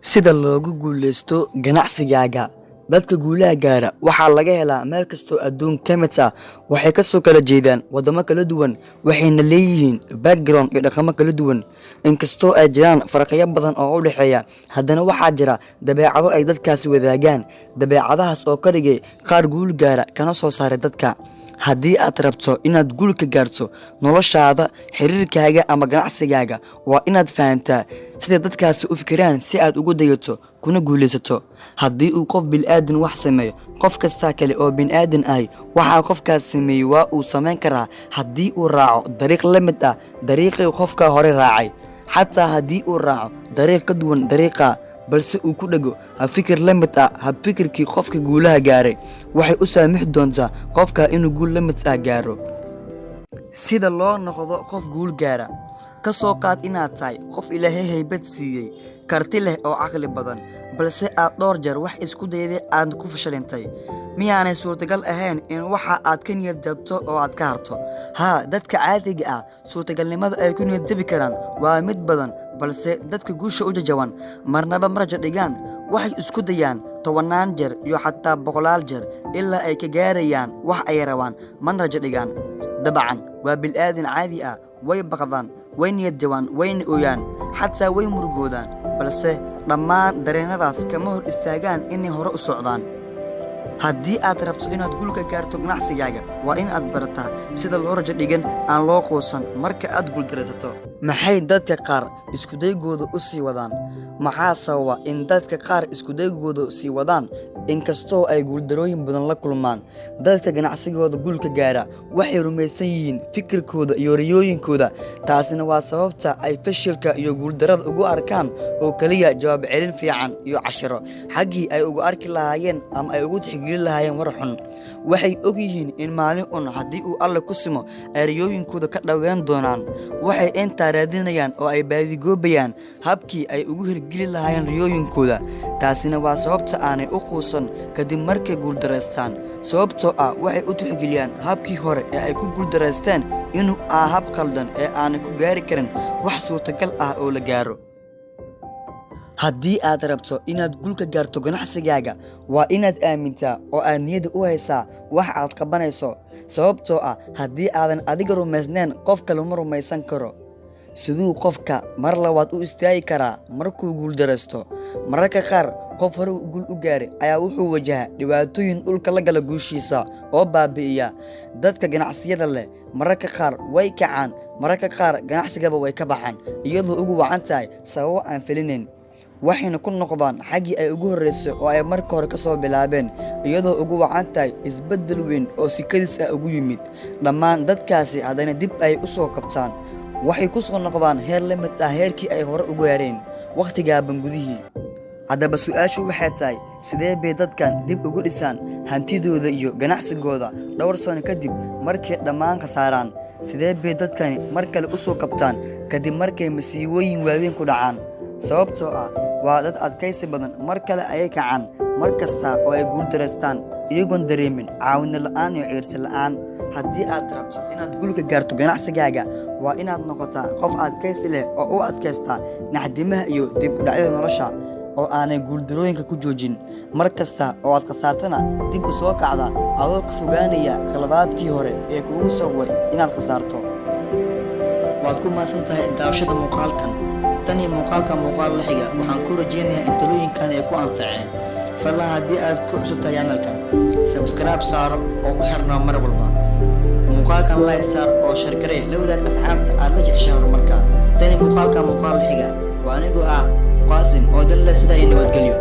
Sida loogu guuleysto ganacsigaaga. Dadka guulaha gaara waxaa laga helaa meel kastoo adduunka ka mid ah. Waxay ka soo kala jeedaan wadamo kala duwan, waxayna leeyihiin background iyo dhaqamo kala duwan. Inkastoo ay jiraan farqiyo badan oo u dhexeeya, haddana waxaa jira dabeecado ay dadkaasi wadaagaan. Dabeecadahaas oo ka dhigay qaar guul gaara kana soo saaray dadka. Haddii aad rabto inaad guul ka gaarto noloshaada, xiriirkaaga ama ganacsigaaga, waa inaad fahantaa sida dadkaasi u fikiraan si aad ugu dayato kuna guuleysato. Haddii uu qof bil'aadan wax sameeyo, qof kasta kale oo bil'aadan ahi waxa qofkaas sameeyay waa uu samayn karaa haddii uu raaco dariiq la mid ah dariiqii qofka hore raacay. Xataa haddii uu raaco dariiq ka duwan dariiqa, balse uu ku dhago habfikir la mid ah habfikirkii qofka guulaha gaaray, waxay u saamixi doontaa qofka inuu guul la mid ah gaaro. Sida loo noqdo qof guul gaara. Ka soo qaad inaad tahay qof Ilaahay haybad siiyey, karti leh oo caqli badan, balse aad dhowr jeer wax isku dayday aad ku fashilantay. Miyaanay suurtagal ahayn in waxa aad ka niyad jabto oo aad ka harto? Haa, dadka caadiga ah suurtagalnimada ay ku niyad jabi karaan waa mid badan, balse dadka guusha u jajaban marnaba ma rajo dhigaan. Waxay isku dayaan 10 jeer iyo xataa 100 jeer ilaa ay ka gaarayaan wax ay rabaan, mana rajo dhigaan. Dabcan waa bil'aadan caadi ah, way baqdaan, way niyad jabaan, wayna ooyaan, xataa way murugoodaan, balse dhammaan dareenadaas kama hor istaagaan inay hore u socdaan. Haddii aad rabto inaad guul ka gaarto ganacsigaaga, waa in aad barataa sida loo rajo dhigan aan loo quusan marka aad guuldaraysato. Maxay dadka qaar iskudaygooda u sii wadaan? Maxaa sababa in dadka qaar iskudaygooda sii wadaan inkastoo ay guuldarooyin badan la kulmaan? Dadka ganacsigooda guul ka gaara waxay rumaysan yihiin fikirkooda iyo riyooyinkooda. Taasina waa sababta ay fashilka iyo guuldarrada ugu arkaan oo kaliya jawaab celin fiican iyo cashiro xaggii ay ugu arki lahaayeen ama ay ugu tixgelin lahaayeen war xun. Waxay og yihiin in maalin haddii uu Alle ku simo ay riyooyinkooda ka dhaweyn doonaan. Waxay intaa raadinayaan oo ay baadigoobayaan habkii ay ugu hirgeli lahaayeen riyooyinkooda. Taasina waa sababta aanay u quusan kadib markay guuldaraystaan, sababtoo ah waxay u tixgeliyaan habkii hore ee ay ku guuldaraysteen inuu hab qaldan ee aanay ku gaari karin wax suurtagal ah oo la gaaro. Haddii aad rabto inaad guul ka gaarto ganacsigaaga, waa inaad aamintaa oo aad niyadda u haysaa wax aad qabanayso, sababtoo ah haddii aadan adiga rumaysnayn, qof kale ma rumaysan karo. Siduu qofka mar labaad u istaagi karaa markuu guuldaraysto? Mararka qaar qof hore guul u gaaray ayaa wuxuu wajahaa dhibaatooyin dhulka la gala guushiisa oo baabi'iya. Dadka ganacsiyada leh mararka qaar way kacaan, mararka qaar ganacsigaba way ka baxaan iyadoo ugu wacan tahay sababo aan filinayn. Waxayna ku noqdaan xaggii ay ugu horreysay oo ay marka hore ka soo bilaabeen, iyadoo ugu wacan tahay isbeddel weyn oo si kadis ah ugu yimid. Dhammaan dadkaasi haddana dib ay u soo kabtaan, waxay ku soo noqdaan heer la mid ah heerkii ay hore u gaareen waqti gaaban gudihii. Haddaba su'aashu waxay tahay, sidee bay dadkan dib ugu dhisaan hantidooda iyo ganacsigooda dhowr sano kadib markay dhammaan khasaaraan? Sidee bay dadkani mar kale u soo kabtaan kadib markay masiibooyin waaweyn ku dhacaan? Sababtoo ah waa dad adkaysi badan, mar kale ayay kacaan mar kasta oo ay guuldaraystaan iyagoon dareemin caawin la'aan iyo ciirsi la'aan. Haddii aad rabto inaad guul ka gaarto ganacsigaaga, waa inaad noqotaa qof adkaysi leh oo u adkaysta naxdimaha iyo dib u dhacyada nolosha, oo aanay guuldarooyinka ku joojin. Mar kasta oo aad khasaartana dib u soo kacda adoo ka fogaanaya khaladaadkii hore ee kuugu sababay inaad khasaarto. Waad ku mahadsan tahay daawashada muuqaalkan. Tan iyo muuqaalka la xiga, waxaan ku rajeynayaa in talooyinkan ay ku anfaceen. Fadlan haddii aad ku cusub tahay channelkan, subscribe saaro oo ku xirnaa mar walba. Muuqaalkan like saar oo share garee la wadaag asxaabta aad la jeceshahay horumarka. Tan iyo muuqaalka la xiga, waa anigoo ah Qaasim oo dal leh sida ay nabadgelyo.